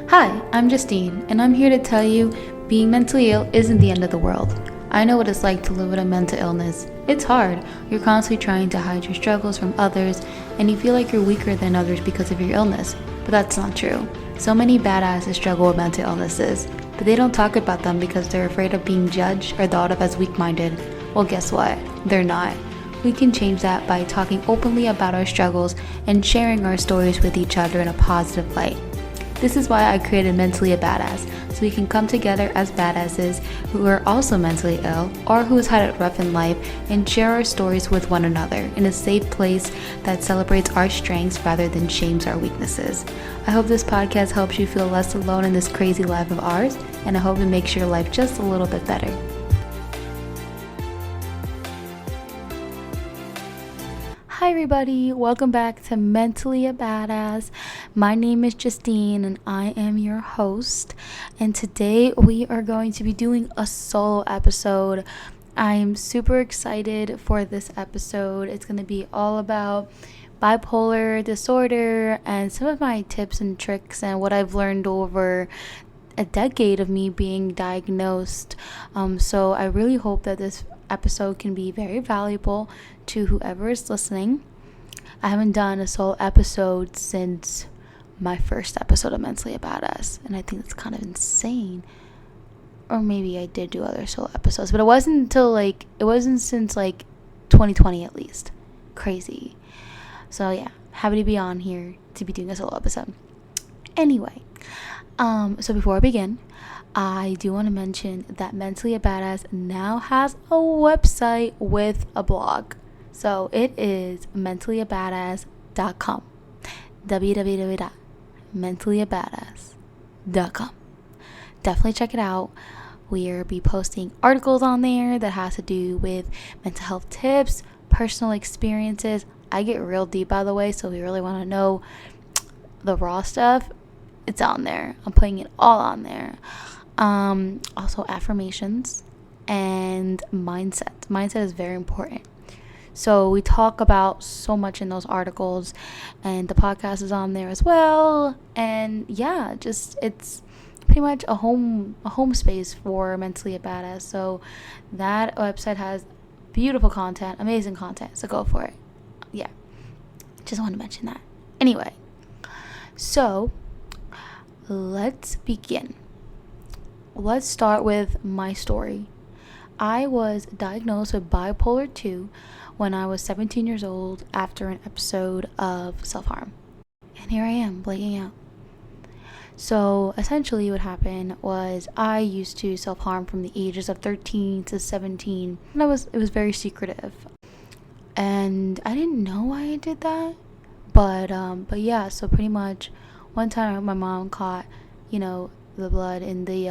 Hi, I'm Justine, and I'm here to tell you being mentally ill isn't the end of the world. I know what it's like to live with a mental illness. It's hard. You're constantly trying to hide your struggles from others, and you feel like you're weaker than others because of your illness. But that's not true. So many badasses struggle with mental illnesses, but they don't talk about them because they're afraid of being judged or thought of as weak-minded. Well, guess what? They're not. We can change that by talking openly about our struggles and sharing our stories with each other in a positive light. This is why I created Mentally a Badass, so we can come together as badasses who are also mentally ill or who's had it rough in life and share our stories with one another in a safe place that celebrates our strengths rather than shames our weaknesses. I hope this podcast helps you feel less alone in this crazy life of ours, and I hope it makes your life just a little bit better. Hi everybody, welcome back to Mentally a Badass. My name is Justine and I am your host, and today we are going to be doing a solo episode. I am super excited for this episode. It's going to be all about bipolar disorder and some of my tips and tricks and what I've learned over a decade of me being diagnosed. So I really hope that this episode can be very valuable to whoever is listening. I haven't done a solo episode since my first episode of Mentally a Badass, and I think that's kind of insane. Or maybe I did do other solo episodes, but it wasn't since 2020 at least. Crazy. So yeah, happy to be on here to be doing a solo episode. Anyway, so before I begin, I do want to mention that Mentally a Badass now has a website with a blog. So it is mentallyabadass.com. www.mentallyabadass.com. Definitely check it out. We'll be posting articles on there that has to do with mental health tips, personal experiences. I get real deep, by the way, so if you really want to know the raw stuff, it's on there. I'm putting it all on there. Also affirmations and mindset. Mindset is very important. So we talk about so much in those articles, and the podcast is on there as well. And yeah, just it's pretty much a home space for Mentally a Badass. So that website has beautiful content, amazing content. So go for it. Yeah, just want to mention that. Anyway, so let's begin. Let's start with my story. I was diagnosed with bipolar 2 when I was 17 years old after an episode of self-harm. And here I am, blanking out. So essentially what happened was I used to self-harm from the ages of 13 to 17. And it was very secretive. And I didn't know why I did that. But yeah, so pretty much one time my mom caught, the blood in the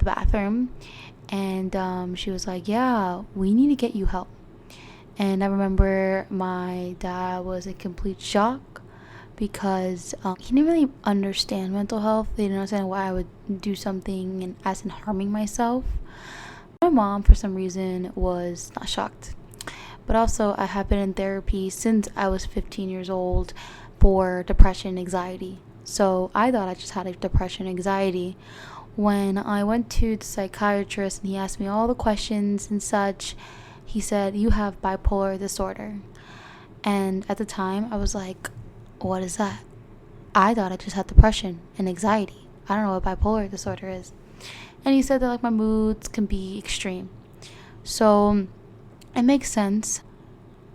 bathroom, and she was like, yeah, we need to get you help. And I remember my dad was in complete shock because he didn't really understand mental health. He didn't understand why I would do something and as in harming myself. My mom, for some reason, was not shocked. But also, I have been in therapy since I was 15 years old for depression and anxiety. So I thought I just had a depression and anxiety. When I went to the psychiatrist and he asked me all the questions and such, he said, you have bipolar disorder. And at the time, I was like, what is that? I thought I just had depression and anxiety. I don't know what bipolar disorder is. And he said that my moods can be extreme. So it makes sense.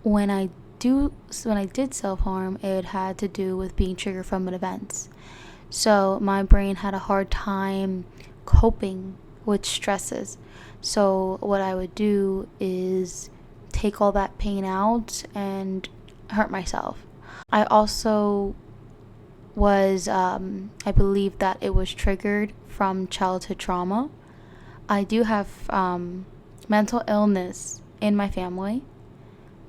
When I did self-harm, it had to do with being triggered from an event. So my brain had a hard time coping with stresses. So what I would do is take all that pain out and hurt myself. I also I believe that it was triggered from childhood trauma. I do have mental illness in my family,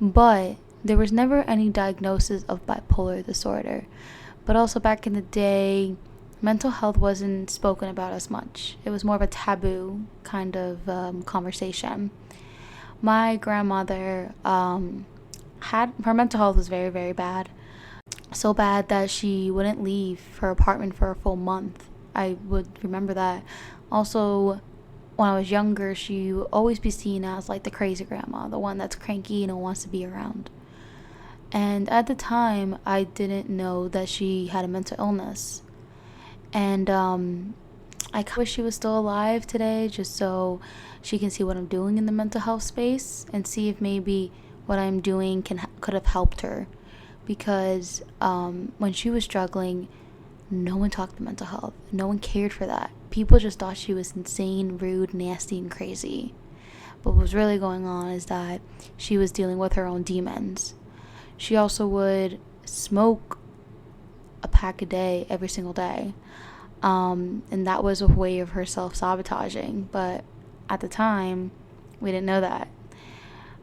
but there was never any diagnosis of bipolar disorder. But also back in the day, mental health wasn't spoken about as much. It was more of a taboo kind of conversation. My grandmother had her mental health was very, very bad. So bad that she wouldn't leave her apartment for a full month. I would remember that. Also, when I was younger, she would always be seen as like the crazy grandma, the one that's cranky and wants to be around. And at the time, I didn't know that she had a mental illness. And I wish she was still alive today just so she can see what I'm doing in the mental health space and see if maybe what I'm doing could have helped her. Because when she was struggling, no one talked about mental health. No one cared for that. People just thought she was insane, rude, nasty, and crazy. But what was really going on is that she was dealing with her own demons. She also would smoke a pack a day every single day. And that was a way of her self-sabotaging. But at the time, we didn't know that.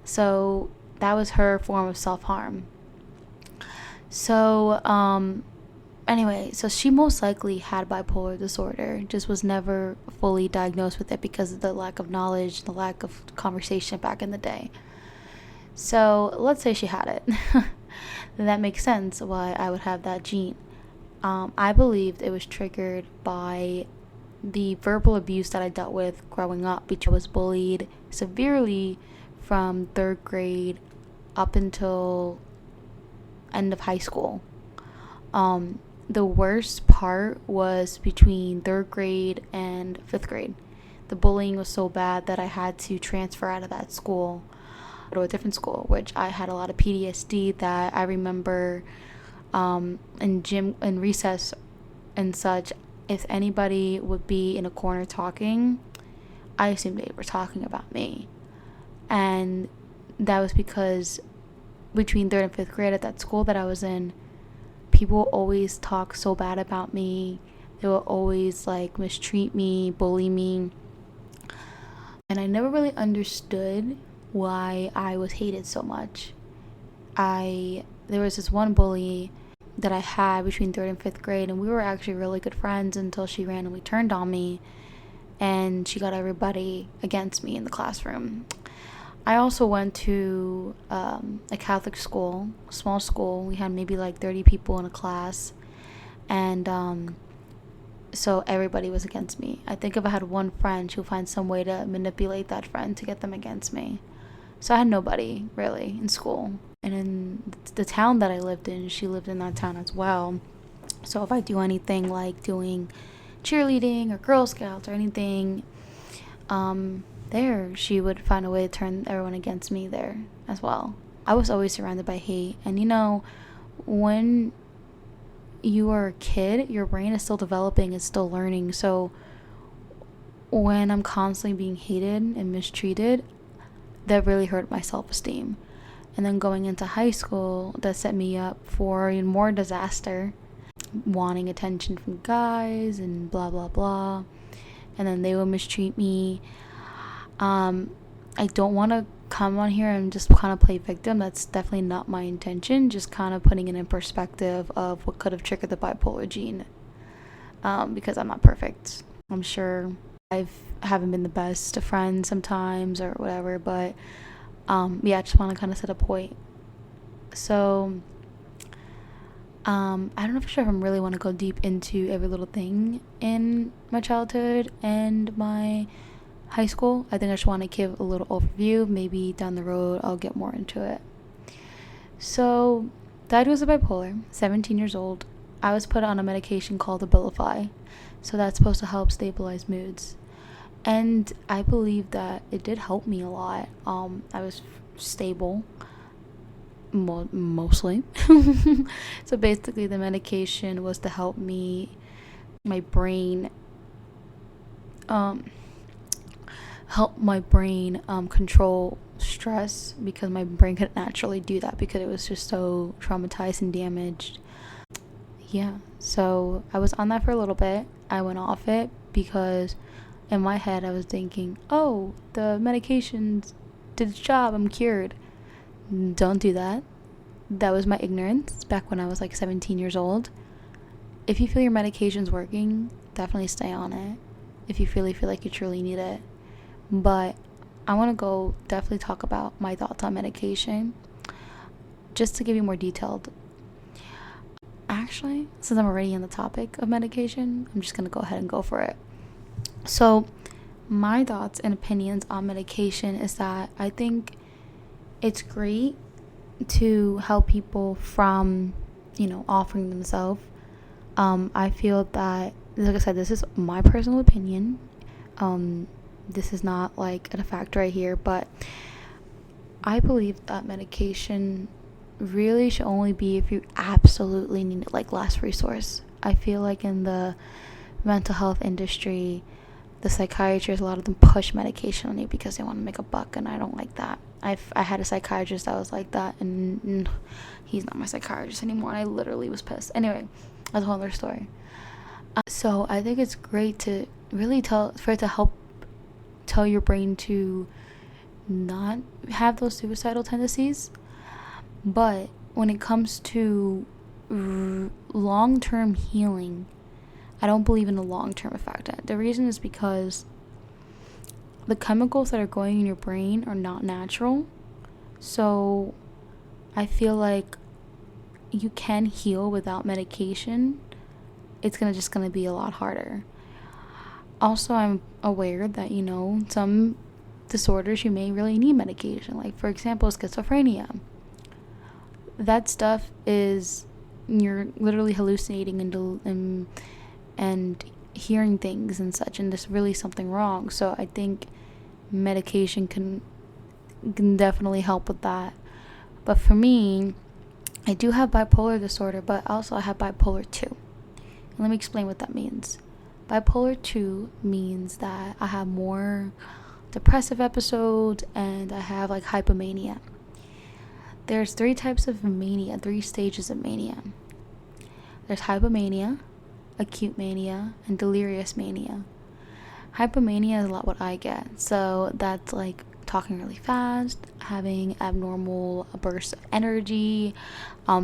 So that was her form of self-harm. So, anyway, so she most likely had bipolar disorder, just was never fully diagnosed with it because of the lack of knowledge, the lack of conversation back in the day. So let's say she had it. Then that makes sense why I would have that gene. I believed it was triggered by the verbal abuse that I dealt with growing up because I was bullied severely from third grade up until end of high school. The worst part was between third grade and fifth grade. The bullying was so bad that I had to transfer out of that school to a different school, which I had a lot of PTSD that I remember in gym and recess and such. If anybody would be in a corner talking, I assumed they were talking about me. And that was because between third and fifth grade at that school that I was in, people always talk so bad about me. They will always like mistreat me, bully me. And I never really understood why I was hated so much. There was this one bully that I had between third and fifth grade, and we were actually really good friends until she randomly turned on me and she got everybody against me in the classroom. I also went to a Catholic school, small school. We had maybe like 30 people in a class, and so everybody was against me. I think if I had one friend, she'll find some way to manipulate that friend to get them against me. So I had nobody really in school. And in the town that I lived in, she lived in that town as well. So if I do anything like doing cheerleading or Girl Scouts or anything, there she would find a way to turn everyone against me there as well. I was always surrounded by hate. And you know, when you are a kid, your brain is still developing, it's still learning. So when I'm constantly being hated and mistreated, that really hurt my self-esteem. And then going into high school, that set me up for even more disaster, wanting attention from guys and blah blah blah, and then they will mistreat me. I don't want to come on here and just kind of play victim. That's definitely not my intention. Just kind of putting it in perspective of what could have triggered the bipolar gene, because I'm not perfect. I'm sure I haven't been the best of friends sometimes or whatever, but yeah, I just want to kind of set a point. So I don't know for sure if I really want to go deep into every little thing in my childhood and my high school. I think I just want to give a little overview. Maybe down the road I'll get more into it. So, diagnosed with bipolar, 17 years old. I was put on a medication called Abilify. So that's supposed to help stabilize moods. And I believe that it did help me a lot. I was stable, mostly. So basically the medication was to help my brain control stress, because my brain couldn't naturally do that because it was just so traumatized and damaged. Yeah, so I was on that for a little bit. I went off it because in my head I was thinking, oh, the medications did its job, I'm cured. Don't do that. That was my ignorance back when I was like 17 years old. If you feel your medication's working, definitely stay on it if you really feel like you truly need it. But I want to definitely talk about my thoughts on medication, just to give you more detailed. actually, since I'm already on the topic of medication, I'm just going to go ahead and go for it. So, my thoughts and opinions on medication is that I think it's great to help people from, offering themselves. I feel that, like I said, this is my personal opinion. This is not like a fact right here, but I believe that medication really should only be if you absolutely need it, like last resource. I feel like in the mental health industry, the psychiatrists, a lot of them push medication on you because they want to make a buck, and I don't like that. I had a psychiatrist that was like that, and he's not my psychiatrist anymore, and I literally was pissed. Anyway, that's a whole other story. So I think it's great to really for it to help tell your brain to not have those suicidal tendencies. But when it comes to long-term healing, I don't believe in a long-term effect. The reason is because the chemicals that are going in your brain are not natural. So I feel like you can heal without medication. It's just gonna be a lot harder. Also, I'm aware that, some disorders you may really need medication. Like, for example, schizophrenia. That stuff is, you're literally hallucinating and hearing things and such, and there's really something wrong. So I think medication can definitely help with that. But for me, I do have bipolar disorder, but also I have bipolar 2. And let me explain what that means. Bipolar 2 means that I have more depressive episodes, and I have like hypomania. There's 3 types of mania, 3 stages of mania. There's hypomania, acute mania, and delirious mania. Hypomania is a lot what I get. So that's like talking really fast, having abnormal bursts of energy,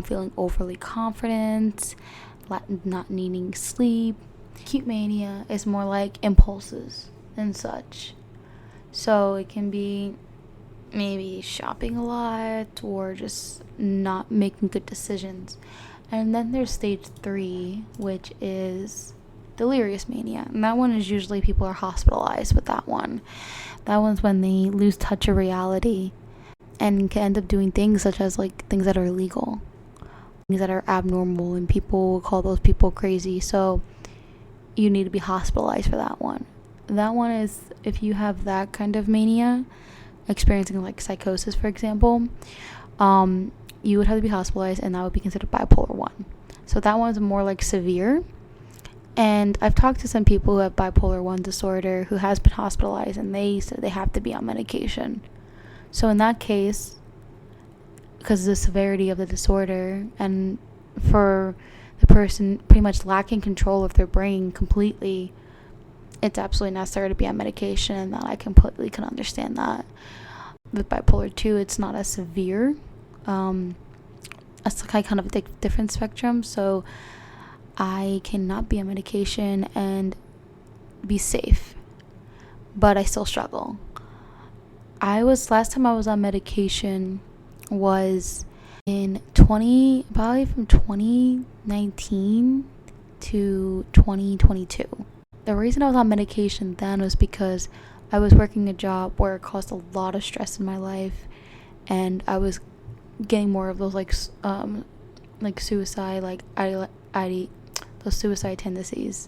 feeling overly confident, not needing sleep. Acute mania is more like impulses and such. So it can be maybe shopping a lot or just not making good decisions. And then there's stage 3, which is delirious mania. And that one is usually people are hospitalized with that one. That one's when they lose touch of reality and can end up doing things such as like things that are illegal, things that are abnormal, and people will call those people crazy. So you need to be hospitalized for that one. That one is if you have that kind of mania, experiencing like psychosis, for example, you would have to be hospitalized, and that would be considered bipolar 1. So that one's more like severe. And I've talked to some people who have bipolar 1 disorder who has been hospitalized, and they said they have to be on medication. So in that case, because of the severity of the disorder, and for the person pretty much lacking control of their brain completely, it's absolutely necessary to be on medication, and that I completely can understand that. With bipolar 2, it's not as severe. It's kind of a different spectrum, so I cannot be on medication and be safe, but I still struggle. Last time I was on medication was in probably from 2019 to 2022. The reason I was on medication then was because I was working a job where it caused a lot of stress in my life, and I was getting more of those like suicide, like those suicide tendencies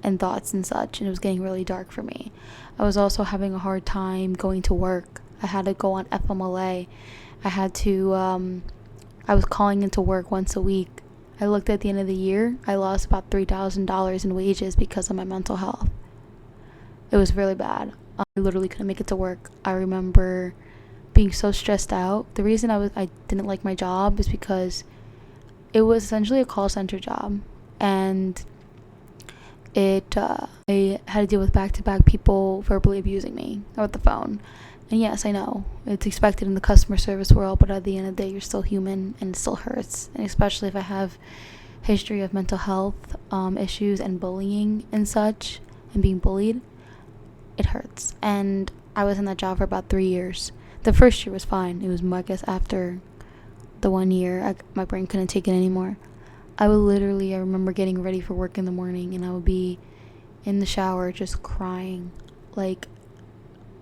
and thoughts and such, and it was getting really dark for me. I was also having a hard time going to work. I had to go on FMLA. I was calling into work once a week. I looked at the end of the year, I lost about $3,000 in wages because of my mental health. It was really bad. I literally couldn't make it to work. I remember being so stressed out. The reason I didn't like my job is because it was essentially a call center job, and I had to deal with back-to-back people verbally abusing me over the phone. And yes, I know it's expected in the customer service world, but at the end of the day, you're still human, and it still hurts. And especially if I have history of mental health issues and bullying and such, and being bullied, it hurts. And I was in that job for about 3 years. The first year was fine. It was, I guess, after the 1 year, my brain couldn't take it anymore. I remember getting ready for work in the morning, and I would be in the shower just crying. Like,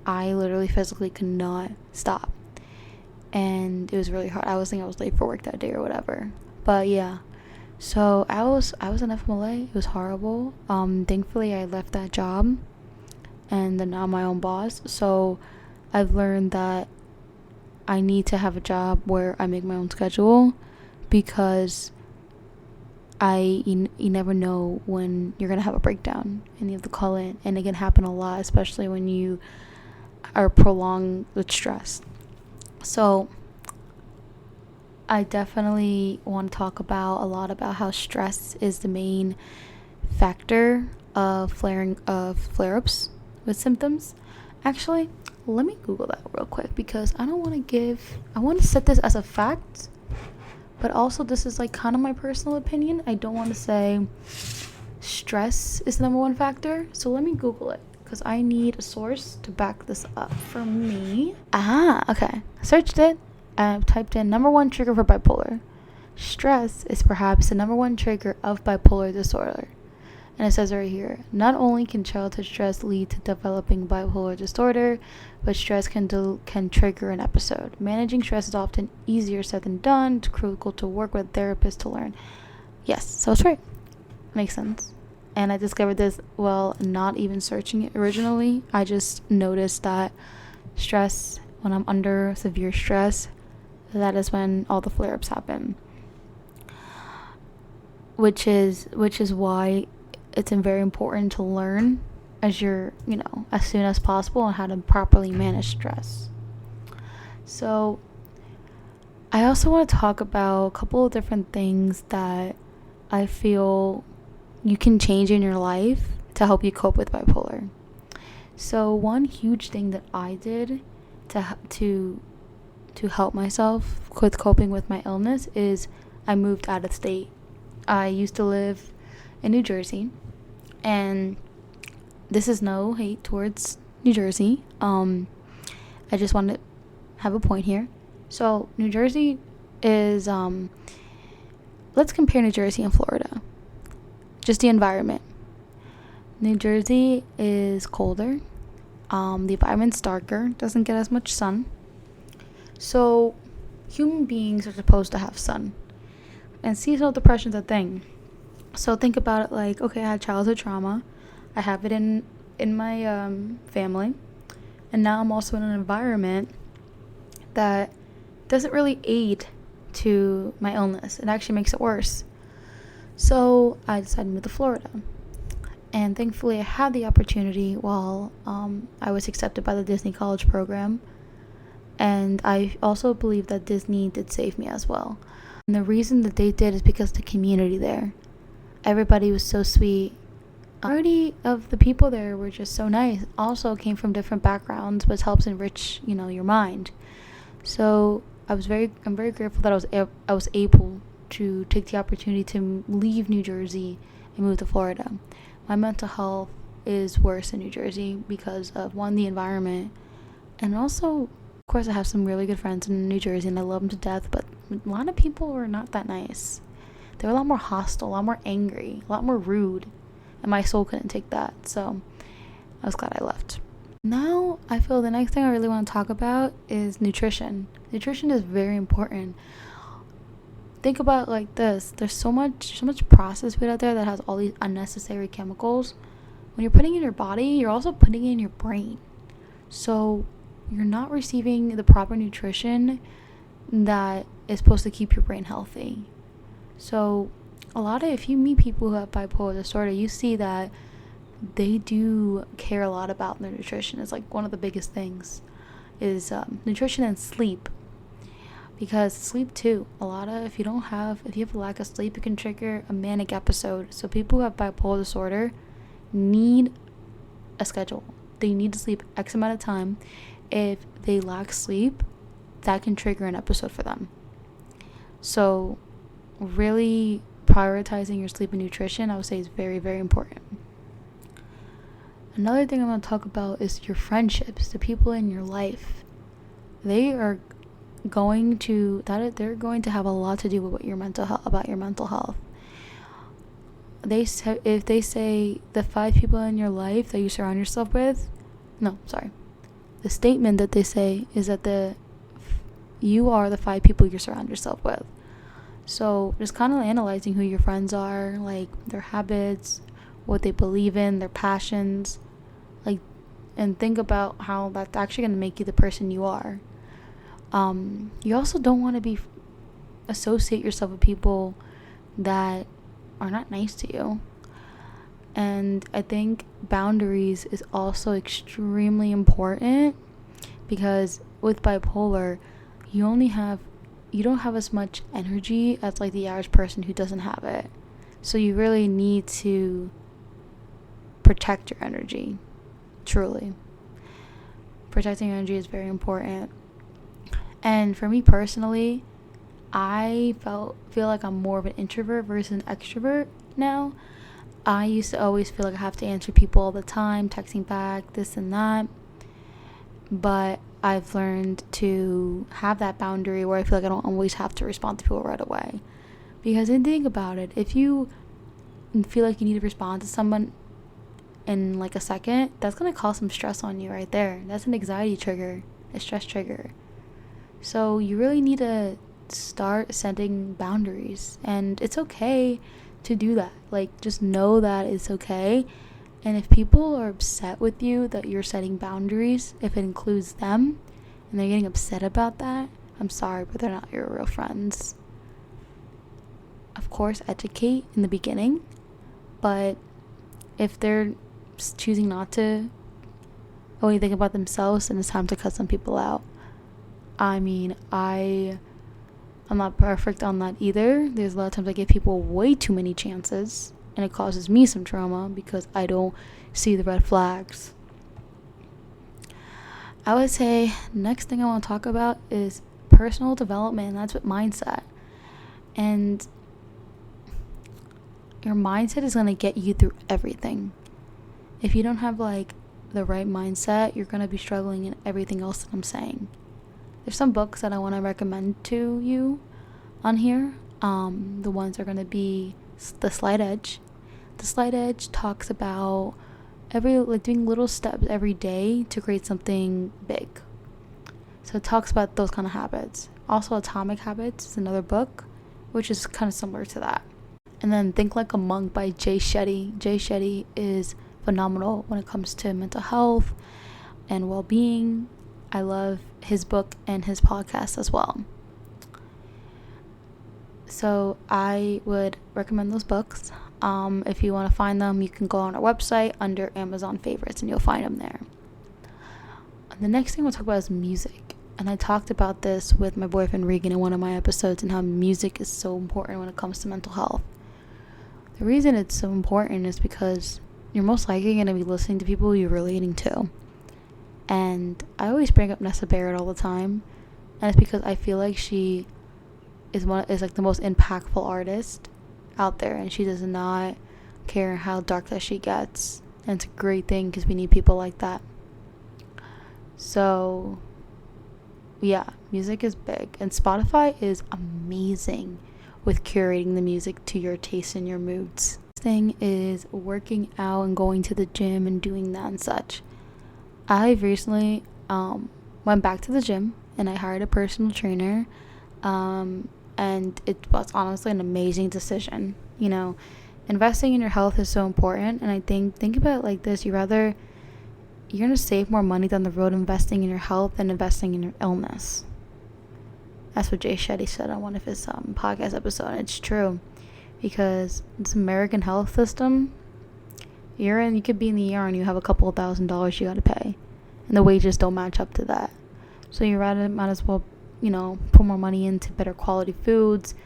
I literally physically could not stop. And it was really hard. I was thinking I was late for work that day or whatever. But yeah. So I was in FMLA. It was horrible. Thankfully I left that job, and then I'm my own boss. So I've learned that I need to have a job where I make my own schedule, because you never know when you're gonna have a breakdown and you have to call in, and it can happen a lot, especially when you are prolonged with stress. So I definitely want to talk a lot about how stress is the main factor of flare-ups with symptoms. Actually, let me Google that real quick, because I want to set this as a fact, but also this is like kind of my personal opinion. I don't want to say stress is the number one factor. So let me Google it, because I need a source to back this up for me. Okay. Searched it. I typed in number one trigger for bipolar. Stress is perhaps the number one trigger of bipolar disorder. And it says right here, not only can childhood stress lead to developing bipolar disorder, but stress can trigger an episode. Managing stress is often easier said than done. It's critical to work with therapists to learn. Yes, so it's right. Makes sense. And I discovered this while not even searching it originally. I just noticed that stress, when I'm under severe stress, that is when all the flare-ups happen. Which is why it's very important to learn as soon as possible on how to properly manage stress. So I also want to talk about a couple of different things that I feel you can change in your life to help you cope with bipolar. So one huge thing that I did to help myself with coping with my illness is I moved out of state. I used to live in New Jersey, and this is no hate towards New Jersey. I just want to have a point here. So New Jersey is let's compare New Jersey and Florida. Just the environment. New Jersey is colder. The environment's darker, doesn't get as much sun. So human beings are supposed to have sun. And seasonal depression's a thing. So think about it like, okay, I had childhood trauma. I have it in my family. And now I'm also in an environment that doesn't really aid to my illness. It actually makes it worse. So I decided to move to Florida. And thankfully I had the opportunity while I was accepted by the Disney College program. And I also believe that Disney did save me as well. And the reason that they did is because the community there. Everybody was so sweet. Majority of the people there were just so nice. Also came from different backgrounds, which helps enrich, your mind. So I'm very grateful that I was able to take the opportunity to leave New Jersey and move to Florida. My mental health is worse in New Jersey because of, one, the environment, and also, of course, I have some really good friends in New Jersey and I love them to death, but a lot of people were not that nice. They were a lot more hostile, a lot more angry, a lot more rude, and my soul couldn't take that, so I was glad I left. Now, I feel the next thing I really want to talk about is nutrition. Nutrition is very important. Think about it like this. There's so much processed food out there that has all these unnecessary chemicals. When you're putting it in your body, you're also putting it in your brain. So you're not receiving the proper nutrition that is supposed to keep your brain healthy. So if you meet people who have bipolar disorder, you see that they do care a lot about their nutrition. It's like one of the biggest things is nutrition and sleep. Because sleep too, if you have a lack of sleep, it can trigger a manic episode. So people who have bipolar disorder need a schedule. They need to sleep X amount of time. If they lack sleep, that can trigger an episode for them. So really prioritizing your sleep and nutrition, I would say, is very, very important. Another thing I'm going to talk about is your friendships, the people in your life. They're going to have a lot to do with about your mental health. if they say the 5 people in your life that you surround yourself with, no, sorry. The statement that they say is that you are the 5 people you surround yourself with. So just kind of analyzing who your friends are, like their habits, what they believe in, their passions, like, and think about how that's actually going to make you the person you are. You also don't want to associate yourself with people that are not nice to you. And I think boundaries is also extremely important, because with bipolar, you don't have as much energy as like the average person who doesn't have it. So you really need to protect your energy. Truly. Protecting your energy is very important. And for me personally, I feel like I'm more of an introvert versus an extrovert now. I used to always feel like I have to answer people all the time, texting back, this and that. But I've learned to have that boundary where I feel like I don't always have to respond to people right away. Because think about it, if you feel like you need to respond to someone in like a second, that's going to cause some stress on you right there. That's an anxiety trigger, a stress trigger. So you really need to start setting boundaries, and it's okay to do that. Like, just know that it's okay. And if people are upset with you that you're setting boundaries, if it includes them, and they're getting upset about that, I'm sorry, but they're not your real friends. Of course, educate in the beginning, but if they're choosing not to only think about themselves, then it's time to cut some people out. I mean, I'm not perfect on that either. There's a lot of times I give people way too many chances, and it causes me some trauma because I don't see the red flags. I would say next thing I want to talk about is personal development, and that's what mindset. And your mindset is going to get you through everything. If you don't have like the right mindset, you're going to be struggling in everything else that I'm saying. There's some books that I want to recommend to you on here. The ones are going to be The Slight Edge. The Slight Edge talks about doing little steps every day to create something big. So it talks about those kind of habits. Also, Atomic Habits is another book, which is kind of similar to that. And then Think Like a Monk by Jay Shetty. Jay Shetty is phenomenal when it comes to mental health and well-being. I love his book and his podcast as well. So I would recommend those books. If you want to find them, you can go on our website under Amazon favorites and you'll find them there. The next thing we'll talk about is music. And I talked about this with my boyfriend Regan in one of my episodes, and how music is so important when it comes to mental health. The reason it's so important is because you're most likely going to be listening to people you're relating to. And I always bring up Nessa Barrett all the time, and it's because I feel like she is like the most impactful artist out there, and she does not care how dark that she gets, and it's a great thing because we need people like that. So yeah, music is big, and Spotify is amazing with curating the music to your taste and your moods. Thing is working out and going to the gym and doing that and such. I've recently went back to the gym, and I hired a personal trainer, and it was honestly an amazing decision. You know, investing in your health is so important, and I think about it like this: you're gonna save more money down the road investing in your health than investing in your illness. That's what Jay Shetty said on one of his podcast episodes, and it's true, because this American health system, you could be in the ER and you have a couple of $1,000s you gotta pay, and the wages don't match up to that. So you might as well, put more money into better quality foods,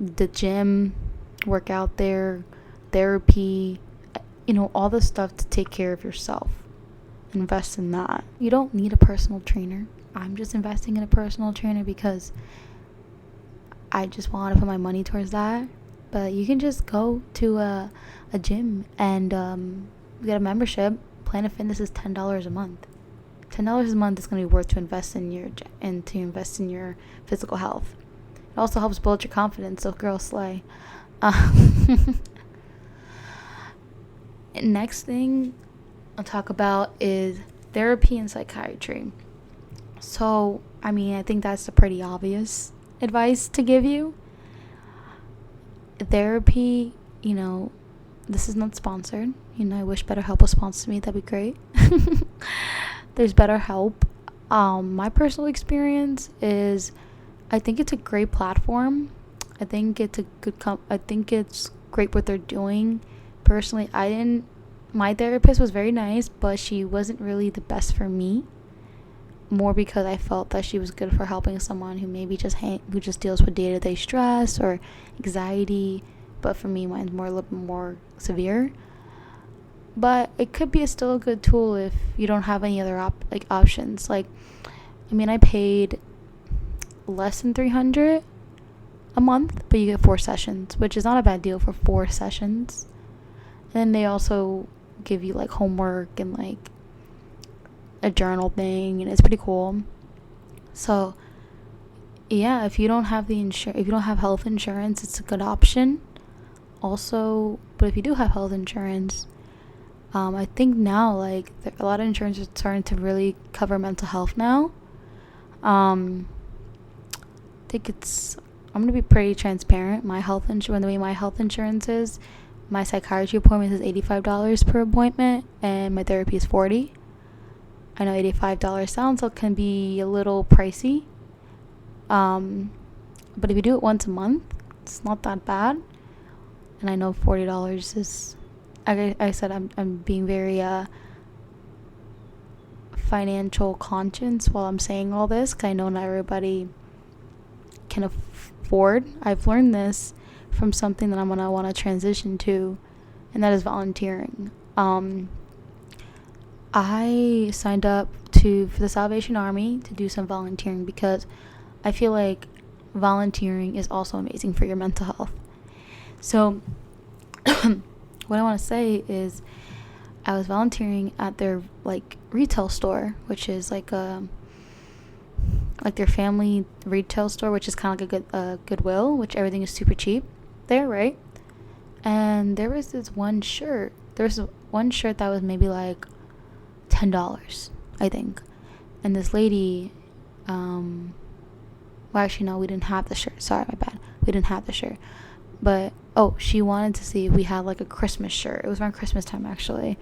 the gym, work out there, therapy, all the stuff to take care of yourself. Invest in that. You don't need a personal trainer. I'm just investing in a personal trainer because I just want to put my money towards that. But you can just go to a gym and get a membership. Planet Fitness is $10 a month. $10 a month is going to be worth to invest in your physical health. It also helps build your confidence. So girl, slay. Next thing I'll talk about is therapy and psychiatry. So, I mean, I think that's a pretty obvious advice to give you. Therapy, this is not sponsored. I wish BetterHelp was sponsored me. That'd be great. There's BetterHelp. My personal experience is, I think it's a great platform. I think it's a good I think it's great what they're doing. Personally, my therapist was very nice, but she wasn't really the best for me. More because I felt that she was good for helping someone who maybe who just deals with day-to-day stress or anxiety, but for me, mine's a little bit more severe. But it could be still a good tool if you don't have any other options. I paid less than $300 a month, but you get 4 sessions, which is not a bad deal for 4 sessions. And then they also give you homework and a journal thing, and it's pretty cool. So yeah, if you don't have health insurance, it's a good option. Also, but if you do have health insurance, I think now a lot of insurance is starting to really cover mental health now. I think I'm gonna be pretty transparent. The way my health insurance is, my psychiatry appointment is $85 per appointment, and my therapy is $40. I know $85 can be a little pricey, but if you do it once a month, it's not that bad. And I know $40 is, I said, I'm being very financial conscious while I'm saying all this, because I know not everybody can afford. I've learned this from something that I'm gonna want to transition to, and that is volunteering. I signed up for the Salvation Army to do some volunteering because I feel like volunteering is also amazing for your mental health. So what I want to say is, I was volunteering at their retail store, which is their family retail store, which is kind of a Goodwill, which everything is super cheap there, right? And there was one shirt that was maybe $10, I think. And this lady, well, actually no, we didn't have the shirt. Sorry, my bad. We didn't have the shirt. But she wanted to see if we had a Christmas shirt. It was around Christmas time, actually.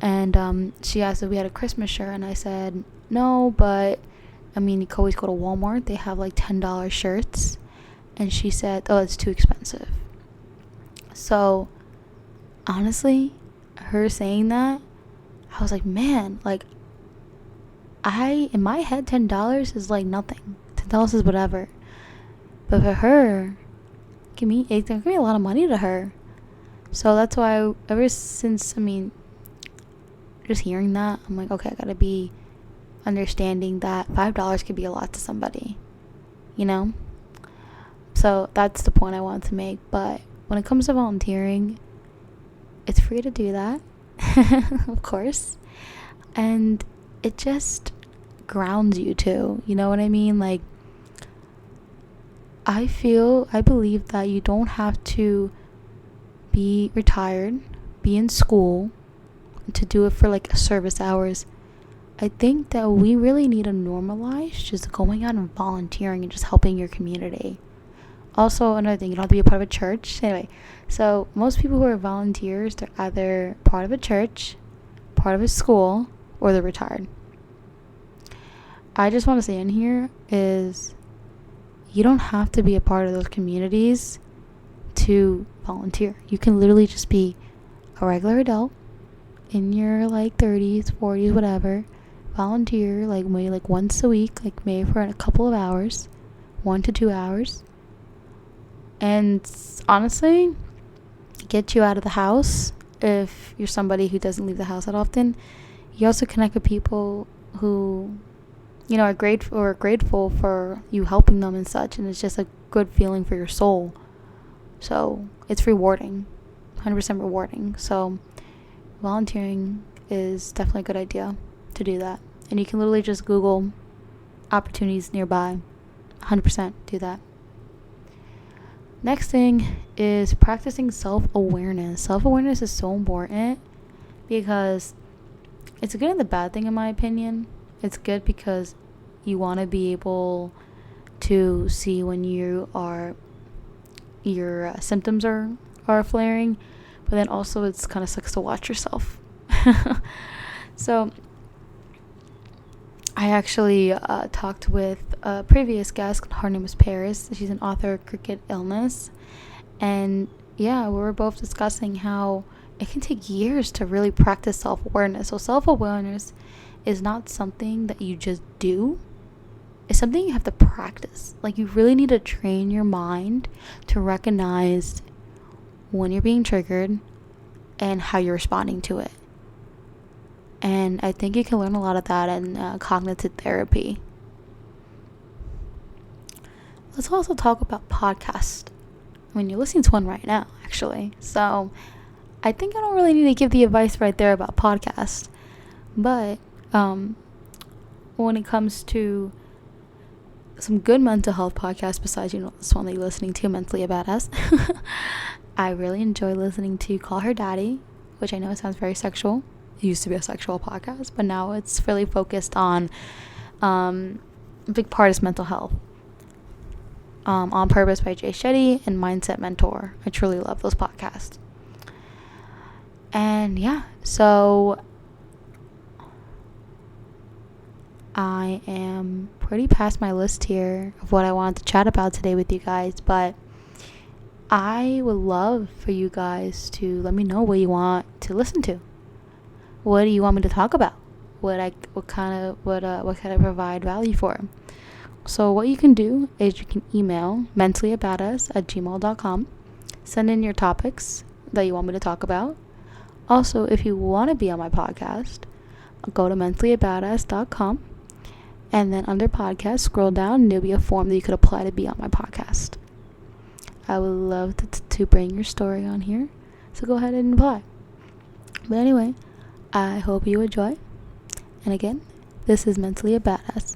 And she asked if we had a Christmas shirt, and I said no, but you can always go to Walmart. They have $10 shirts. And she said, it's too expensive. So honestly, her saying that, I was like, man, in my head, $10 is nothing. $10 is whatever. But for her, it can be a lot of money to her. So that's why ever since, just hearing that, I'm like, okay, I gotta be understanding that $5 could be a lot to somebody, So that's the point I wanted to make. But when it comes to volunteering, it's free to do that, of course. And it just grounds you too. You know what I mean? I believe that you don't have to be retired, be in school to do it for service hours. I think that we really need to normalize just going out and volunteering and just helping your community. Also, another thing, you don't have to be a part of a church. Anyway, so most people who are volunteers, they're either part of a church, part of a school, or they're retired. I just want to say in here is, you don't have to be a part of those communities to volunteer. You can literally just be a regular adult in your 30s, 40s, whatever. Volunteer maybe once a week, maybe for a couple of hours, 1 to 2 hours. And honestly, get you out of the house. If you're somebody who doesn't leave the house that often, you also connect with people who are grateful for you helping them and such, and it's just a good feeling for your soul. So it's rewarding, 100% rewarding. So volunteering is definitely a good idea to do that. And you can literally just Google opportunities nearby. 100% do that. Next thing is practicing self-awareness. Self-awareness is so important. because it's a good and the bad thing in my opinion. It's good because you want to be able to see when your symptoms are flaring, but then also it's kind of sucks to watch yourself. So I actually talked with a previous guest. Her name is Paris. She's an author of Cricket Illness, and yeah, we were both discussing how it can take years to really practice self-awareness. So self-awareness is not something that you just do. It's something you have to practice. Like, you really need to train your mind to recognize when you're being triggered and how you're responding to it. And I think you can learn a lot of that in cognitive therapy. Let's also talk about podcasts. I mean, you're listening to one right now, actually. So I think I don't really need to give the advice right there about podcasts. But when it comes to some good mental health podcasts, besides, this one that you're listening to, Mentally a Badass, I really enjoy listening to Call Her Daddy, which I know sounds very sexual. It used to be a sexual podcast, but now it's really focused on a big part is mental health. On Purpose by Jay Shetty and Mindset Mentor. I truly love those podcasts. And yeah, so I am pretty past my list here of what I wanted to chat about today with you guys, but I would love for you guys to let me know what you want to listen to. What do you want me to talk about? What can I provide value for? So what you can do is you can email mentallyabadass@gmail.com. Send in your topics that you want me to talk about. Also, if you want to be on my podcast, go to mentallyabadass.com, and then under podcast, scroll down, and there'll be a form that you could apply to be on my podcast. I would love to bring your story on here, so go ahead and apply. But anyway, I hope you enjoy. And again, this is Mentally a Badass.